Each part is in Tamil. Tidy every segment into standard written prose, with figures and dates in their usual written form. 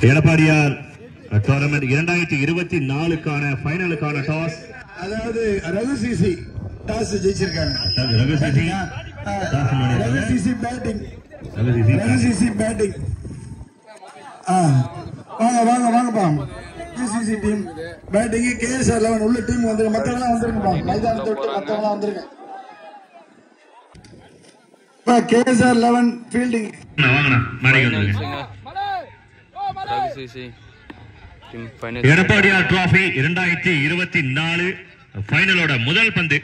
எடப்பாடியார் டோர்னமெண்ட் 2024க்கான ஃபைனலுக்கான டாஸ். அதாவது ரகு சிசி டாஸ் ஜெயிச்சிருக்காங்க. Raghu CC batting. வாங்க வாங்கப்பா. GCC team batting. கேஎஸ்ஆர் 11 உள்ள டீம் வந்துருங்க. மத்தவங்க வந்துருங்கப்பா. மைதானத்தை விட்டு மத்தவங்க வந்துருங்க. KSR 11 fielding. எடப்பாடியார் டிராபி 2024 ஃபைனலோட முதல் பந்து.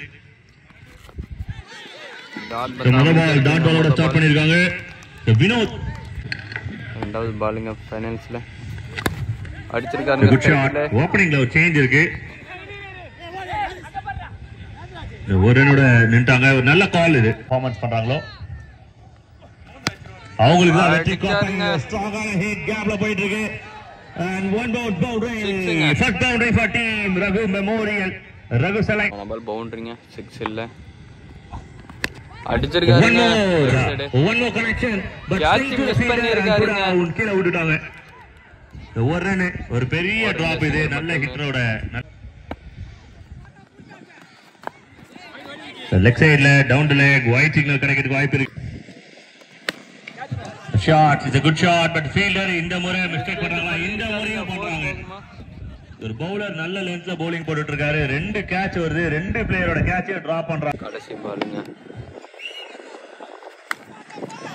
முதல் டாட் பாலோட ஸ்டார்ட் பண்ணிருக்காங்க வினோத். ரெண்டாவது பாலுங்க ஃபைனல்ஸ்ல அடிச்சிருக்காங்க. Good shot. ஓபனிங்ல ஒரு சேஞ்ச் இருக்கு. ஒரு ரனோட நின்றாங்க. ஒரு நல்ல கால் இது. பெர்ஃபார்மன்ஸ் பண்றாங்களோ அவங்களுக்கு தான் வெற்றி. கோப்பைங்க ஸ்ட்ராங்கான ஹிட் கேப்ல போயிட்டு இருக்கு. and one boundary first boundary for team Raghu Memorial. Raghu select பால் பவுண்டரிங்க 6 இல்ல அடிச்சிருக்காங்க. one more connection but catch miss பண்ணிருக்காருங்க. கீழ விட்டுட்டாங்க. ஒரு ரன். ஒரு பெரிய டிராப் இது. நல்ல ஹிட்டரோட லெக் சைடுல down the leg wide signal கிடைக்கிறதுக்கு வாய்ப்பு இருக்கு. Shot is a good shot but fielder இந்த முறை மிஸ்டேக் பண்றாங்க. இந்த முறையும் பண்றாங்க. ஒரு பவுலர் நல்ல லென்த்ல பவுலிங் போட்டுட்டு இருக்காரு. ரெண்டு கேட்ச் வருது. ரெண்டு பிளேயரோட கேட்சை டிராப் பண்றாங்க. கடைசி பாலுங்க.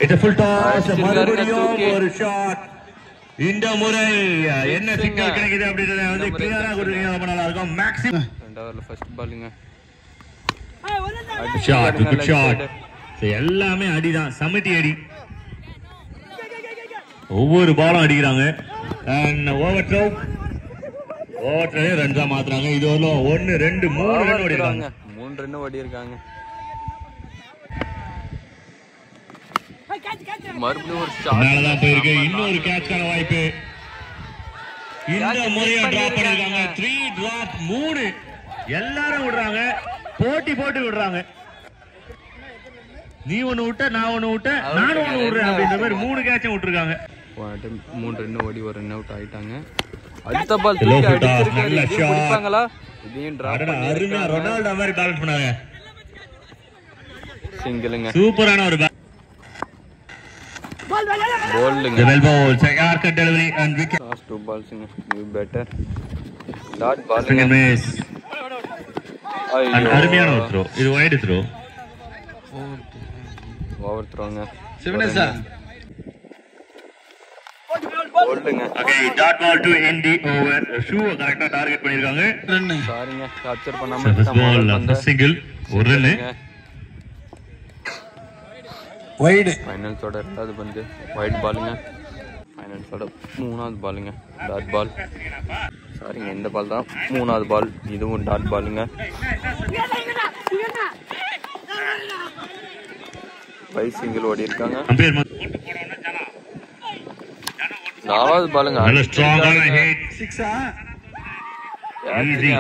It's a full toss. மறுபடியும் ஒரு ஷாட். இந்த முறை என்ன சிக்னல் கிடைக்குது அப்படின்றத வந்து கிளியரா கொடுத்தீங்க ரொம்ப நல்லா இருக்கும். மேக்ஸிமம் ரெண்டாவதுல ஃபர்ஸ்ட் பாலுங்க. Shot good shot. எல்லாமே அடிதான். சமிட்டி அடி. ஒவ்வொரு பாலும் அடிக்கிறாங்க. ஓவர் த்ரோ ரன்ஸா மாத்துறாங்க. இது வரல 1 2 3 ரன் ஓடிறாங்க. 3 ரன் ஓடி இருக்காங்க. மறுபடியும் ஒரு ஷாட் மேலதான் போயிருக்கு. இன்னொரு கேட்ச்கான வாய்ப்பு. இந்த முறையை டிராப் பண்ணிருக்காங்க. 3 டிராப் 3 எல்லாரும் விடுறாங்க. போட்டி போட்டு விடுறாங்க. நீ ஒண்ணு விட்ட நான் ஒண்ணு விட்ட நானும் ஒண்ணு விடுறேன் அப்படின்ற மாதிரி 3 கேட்சும் விட்டுருக்காங்க. 3 ரன் ஓடி ஒரு ரன் அவுட் ஆயிட்டாங்க. அடுத்த பால் அடிச்சிருக்காங்களா? இதையும் டிராப் பண்ணி அருமையா ரொனால்டோ மாதிரி பேலன்ஸ் பண்ணாங்க. சிங்கிளுங்க. சூப்பரான ஒரு bowling. The well ball, Yorker delivery and wicket. Last 2 balls in you better. Dot ball. Swing and miss. And அருமையான ஒரு throw. இது wide throw. Over throwங்க. சிவனேசா. Bowling. Okay, dot ball to end the over. Shoe கரெக்ட்டா டார்கெட் பண்ணிருக்காங்க. சாரிங்க கேப்சர் பண்ணாம first ball first single ஒரு ரன். வைட். ஃபைனல்ஸோட ரெண்டாவது பந்து வைட் பாலுங்க. ஃபைனல்ஸோட மூணாவது பாலுங்க டாட் பால். சாரிங்க இந்த பால் தான் மூணாவது பால். இதுவும் டாட் பாலுங்க. பை சிங்கிள் ஓடி இருக்காங்க. நாலாவது பாலுங்க. நல்ல ஸ்ட்ராங்கான ஹிட். 6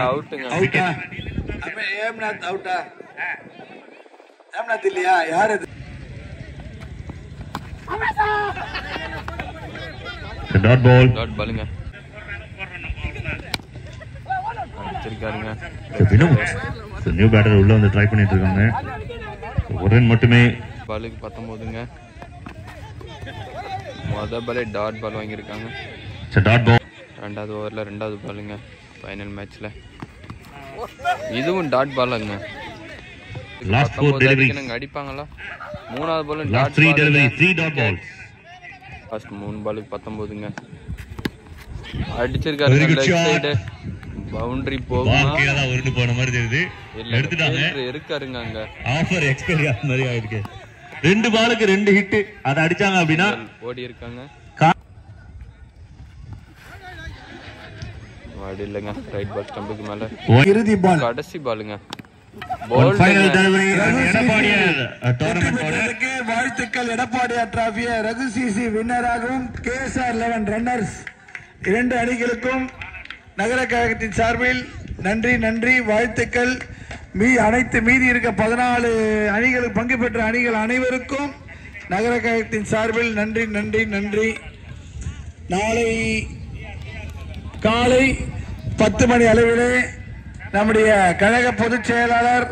அவுட்டுங்க. அவுட்டா? அப்ப ஏம்நாத் அவுட்டா? ஏம்நாத் இல்லையா? யார் அது? Dot ball. டாட் பாலுங்க. அடிச்சிருக்காருங்க. நியூ பேட்டர் உள்ள வந்து ட்ரை பண்ணிட்டு இருக்காங்க. ஒரு ரன் மட்டுமே. பாலுக்கு 19ங்க. முதல் பாலே டாட் பால் வாங்கியிருக்காங்க. Dot ball. ரெண்டாவது ஓவரில் ரெண்டாவது பாலுங்க ஃபைனல் மேட்ச்ல. இதுவும் டாட் பாலுங்க. லாஸ்ட் 4 டெலிவரிஸ் அடிப்பாங்களா? மூணாவது ball last 3 delivery 3 dot balls. First 3 பாலுக்கு 19ங்க. அடிச்சிருக்காரு லெக் சைடு. பவுண்டரி போகுமா? கீழ தான் உருண்டு போன மாதிரி தெரியுது. எடுத்துட்டாங்க. இருக்காருங்க அங்க. ஆஃபர் எக்ஸ்பைரி ஆன மாதிரி ஆயிருக்கு. 2 பாலுக்கு 2 ஹிட். அத அடிச்சாங்க அப்படினா ஓடி இருக்காங்க. வாடி இல்லங்க. ரைட் பால் ஸ்டம்புக்கு மேல. இறுதி பால். கடைசி பாலுங்க. ஃபைனல் டெலிவரி எடப்பாடியார் டோர்னமெண்டோட வாழ்த்துக்கள். எடப்பாடியார் டிராபியை ரகு சிசி வின்னராகவும் கேஎஸ்ஆர் 11 ரன்னர்ஸ் 2 அணிகளுக்கும் நகர கழகத்தின் சார்பில் நன்றி வாழ்த்துக்கள். அனைத்து மீதி இருக்க 14 அணிகளுக்கு பங்கு பெற்ற அணிகள் அனைவருக்கும் நகர கழகத்தின் சார்பில் நன்றி நன்றி நன்றி. நாளை காலை 10 மணி அளவிலே நம்முடைய கழக பொதுச் செயலாளர்